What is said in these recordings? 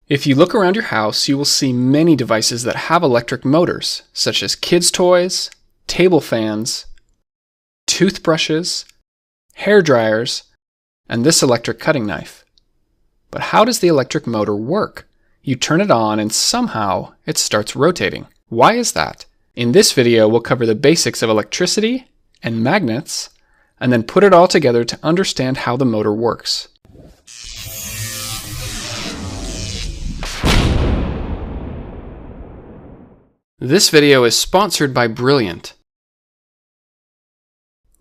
If you look around your house, you will see many devices that have electric motors, such as kids' toys, table fans, toothbrushes, hair dryers, and this electric cutting knife. But how does the electric motor work? You turn it on and somehow it starts rotating. Why is that? In this video, we'll cover the basics of electricity and magnets, and then put it all together to understand how the motor works. This video is sponsored by Brilliant.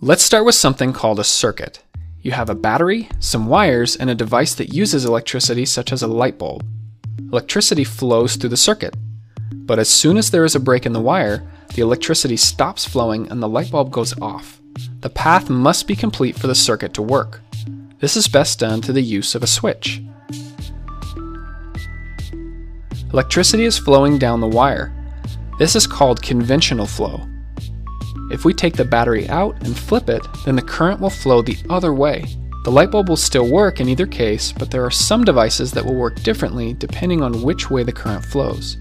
Let's start with something called a circuit. You have a battery, some wires, and a device that uses electricity such as a light bulb. Electricity flows through the circuit. But as soon as there is a break in the wire, the electricity stops flowing and the light bulb goes off. The path must be complete for the circuit to work. This is best done through the use of a switch. Electricity is flowing down the wire. This is called conventional flow. If we take the battery out and flip it, then the current will flow the other way. The light bulb will still work in either case, but there are some devices that will work differently depending on which way the current flows.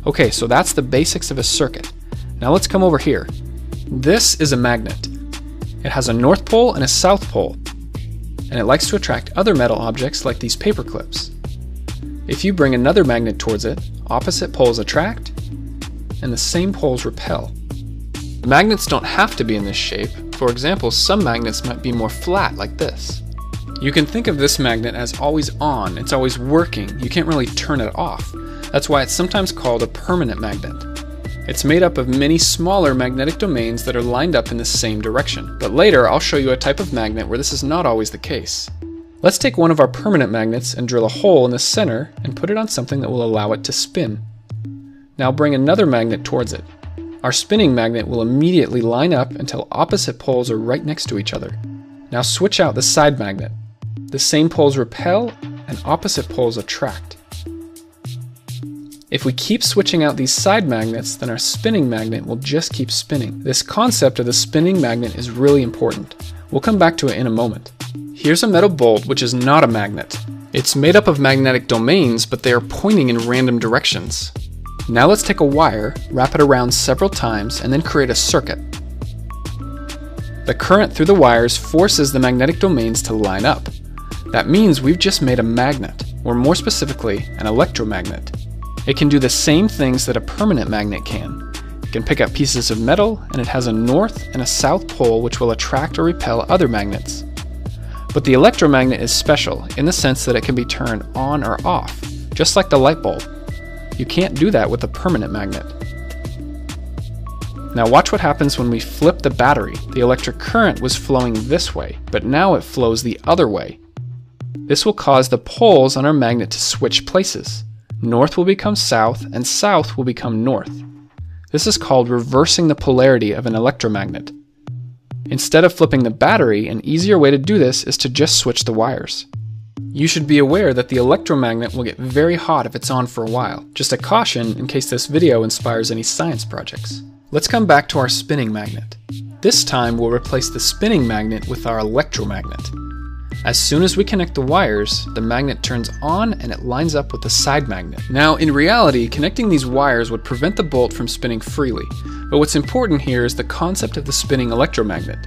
Okay, so that's the basics of a circuit. Now let's come over here. This is a magnet. It has a north pole and a south pole, and it likes to attract other metal objects like these paper clips. If you bring another magnet towards it, opposite poles attract, and the same poles repel. Magnets don't have to be in this shape. For example, some magnets might be more flat like this. You can think of this magnet as always on, it's always working, you can't really turn it off. That's why it's sometimes called a permanent magnet. It's made up of many smaller magnetic domains that are lined up in the same direction. But later I'll show you a type of magnet where this is not always the case. Let's take one of our permanent magnets and drill a hole in the center and put it on something that will allow it to spin. Now bring another magnet towards it. Our spinning magnet will immediately line up until opposite poles are right next to each other. Now switch out the side magnet. The same poles repel and opposite poles attract. If we keep switching out these side magnets, then our spinning magnet will just keep spinning. This concept of the spinning magnet is really important. We'll come back to it in a moment. Here's a metal bolt which is not a magnet. It's made up of magnetic domains, but they are pointing in random directions. Now let's take a wire, wrap it around several times, and then create a circuit. The current through the wires forces the magnetic domains to line up. That means we've just made a magnet, or more specifically, an electromagnet. It can do the same things that a permanent magnet can. It can pick up pieces of metal, and it has a north and a south pole which will attract or repel other magnets. But the electromagnet is special in the sense that it can be turned on or off, just like the light bulb. You can't do that with a permanent magnet. Now watch what happens when we flip the battery. The electric current was flowing this way, but now it flows the other way. This will cause the poles on our magnet to switch places. North will become south, and south will become north. This is called reversing the polarity of an electromagnet. Instead of flipping the battery, an easier way to do this is to just switch the wires. You should be aware that the electromagnet will get very hot if it's on for a while. Just a caution in case this video inspires any science projects. Let's come back to our spinning magnet. This time we'll replace the spinning magnet with our electromagnet. As soon as we connect the wires, the magnet turns on and it lines up with the side magnet. Now in reality, connecting these wires would prevent the bolt from spinning freely, but what's important here is the concept of the spinning electromagnet.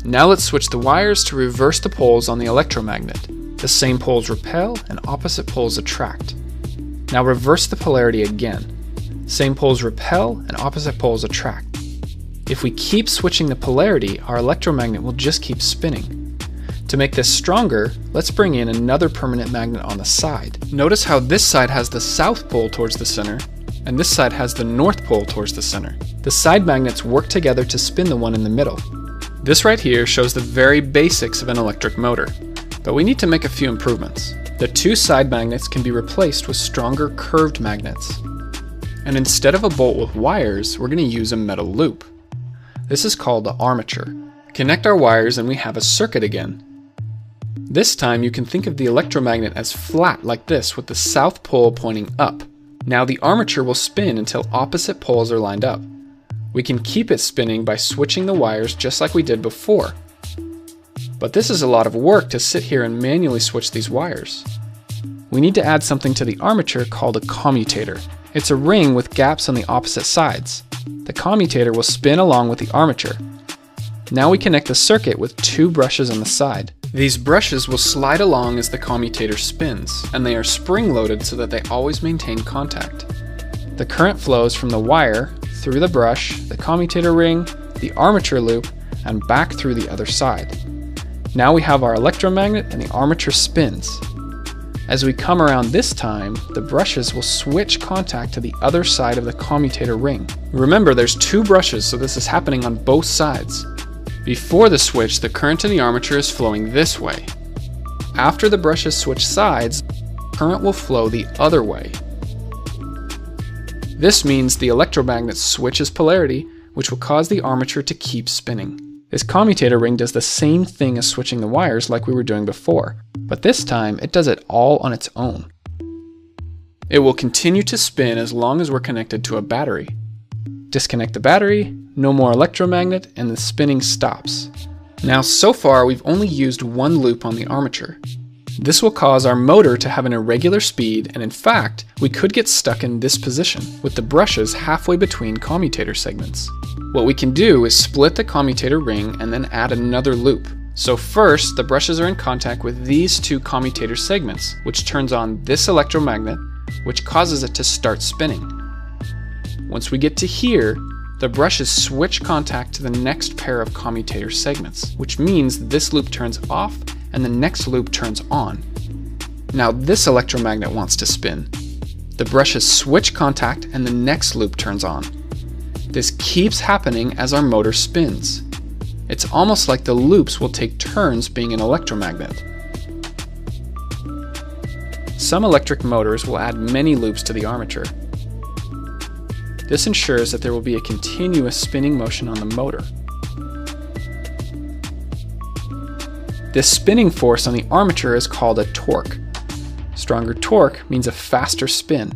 Now let's switch the wires to reverse the poles on the electromagnet. The same poles repel and opposite poles attract. Now reverse the polarity again. Same poles repel and opposite poles attract. If we keep switching the polarity, our electromagnet will just keep spinning. To make this stronger, let's bring in another permanent magnet on the side. Notice how this side has the south pole towards the center, and this side has the north pole towards the center. The side magnets work together to spin the one in the middle. This right here shows the very basics of an electric motor. But we need to make a few improvements. The two side magnets can be replaced with stronger curved magnets. And instead of a bolt with wires, we're going to use a metal loop. This is called the armature. Connect our wires and we have a circuit again. This time you can think of the electromagnet as flat like this with the south pole pointing up. Now the armature will spin until opposite poles are lined up. We can keep it spinning by switching the wires just like we did before. But this is a lot of work to sit here and manually switch these wires. we need to add something to the armature called a commutator. It's a ring with gaps on the opposite sides. The commutator will spin along with the armature. Now we connect the circuit with two brushes on the side. These brushes will slide along as the commutator spins, and they are spring-loaded so that they always maintain contact. The current flows from the wire through the brush, the commutator ring, the armature loop, and back through the other side. Now we have our electromagnet and the armature spins. As we come around this time, the brushes will switch contact to the other side of the commutator ring. Remember, there's two brushes, so this is happening on both sides. Before the switch, the current in the armature is flowing this way. After the brushes switch sides, current will flow the other way. This means the electromagnet switches polarity, which will cause the armature to keep spinning. This commutator ring does the same thing as switching the wires like we were doing before, but this time it does it all on its own. It will continue to spin as long as we're connected to a battery. Disconnect the battery, no more electromagnet, and the spinning stops. Now so far we've only used one loop on the armature. This will cause our motor to have an irregular speed, and in fact, we could get stuck in this position, with the brushes halfway between commutator segments. What we can do is split the commutator ring and then add another loop. So first, the brushes are in contact with these two commutator segments, which turns on this electromagnet, which causes it to start spinning. Once we get to here, the brushes switch contact to the next pair of commutator segments, which means this loop turns off and the next loop turns on. Now this electromagnet wants to spin. The brushes switch contact and the next loop turns on. This keeps happening as our motor spins. It's almost like the loops will take turns being an electromagnet. Some electric motors will add many loops to the armature. This ensures that there will be a continuous spinning motion on the motor. This spinning force on the armature is called a torque. Stronger torque means a faster spin.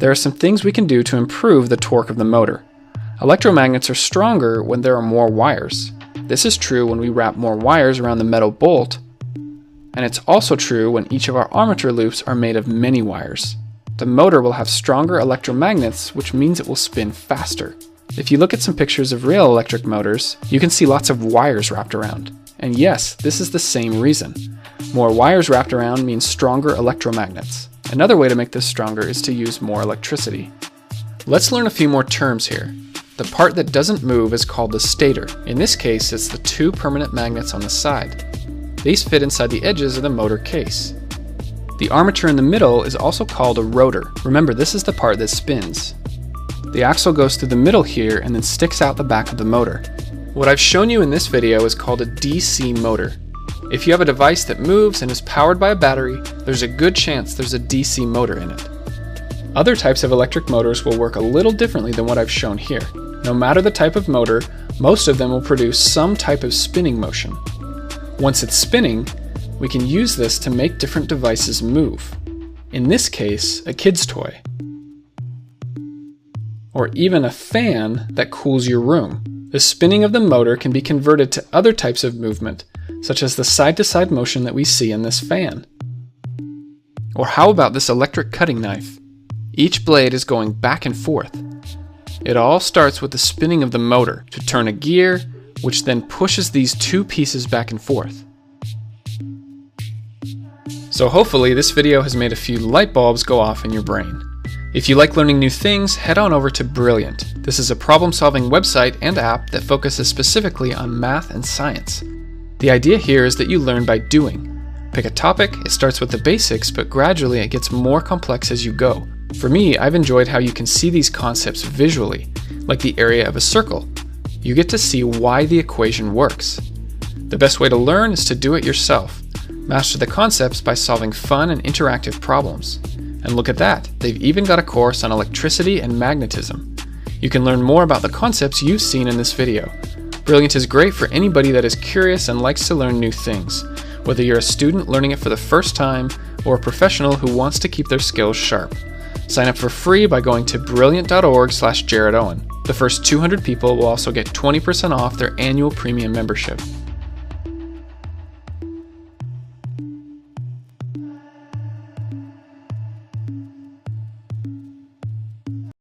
There are some things we can do to improve the torque of the motor. Electromagnets are stronger when there are more wires. This is true when we wrap more wires around the metal bolt, and it's also true when each of our armature loops are made of many wires. The motor will have stronger electromagnets, which means it will spin faster. If you look at some pictures of real electric motors, you can see lots of wires wrapped around. And yes, this is the same reason. More wires wrapped around means stronger electromagnets. Another way to make this stronger is to use more electricity. Let's learn a few more terms here. The part that doesn't move is called the stator. In this case, it's the two permanent magnets on the side. These fit inside the edges of the motor case. The armature in the middle is also called a rotor. Remember, this is the part that spins. The axle goes through the middle here and then sticks out the back of the motor. What I've shown you in this video is called a DC motor. If you have a device that moves and is powered by a battery, there's a good chance there's a DC motor in it. Other types of electric motors will work a little differently than what I've shown here. No matter the type of motor, most of them will produce some type of spinning motion. Once it's spinning, we can use this to make different devices move. In this case, a kid's toy. Or even a fan that cools your room. The spinning of the motor can be converted to other types of movement, such as the side-to-side motion that we see in this fan. Or how about this electric cutting knife? Each blade is going back and forth. It all starts with the spinning of the motor to turn a gear, which then pushes these two pieces back and forth. So hopefully this video has made a few light bulbs go off in your brain. If you like learning new things, head on over to Brilliant. This is a problem-solving website and app that focuses specifically on math and science. The idea here is that you learn by doing. Pick a topic, it starts with the basics, but gradually it gets more complex as you go. For me, I've enjoyed how you can see these concepts visually, like the area of a circle. You get to see why the equation works. The best way to learn is to do it yourself. Master the concepts by solving fun and interactive problems. And look at that, they've even got a course on electricity and magnetism. You can learn more about the concepts you've seen in this video. Brilliant is great for anybody that is curious and likes to learn new things, whether you're a student learning it for the first time or a professional who wants to keep their skills sharp. Sign up for free by going to brilliant.org/JaredOwen. The first 200 people will also get 20% off their annual premium membership.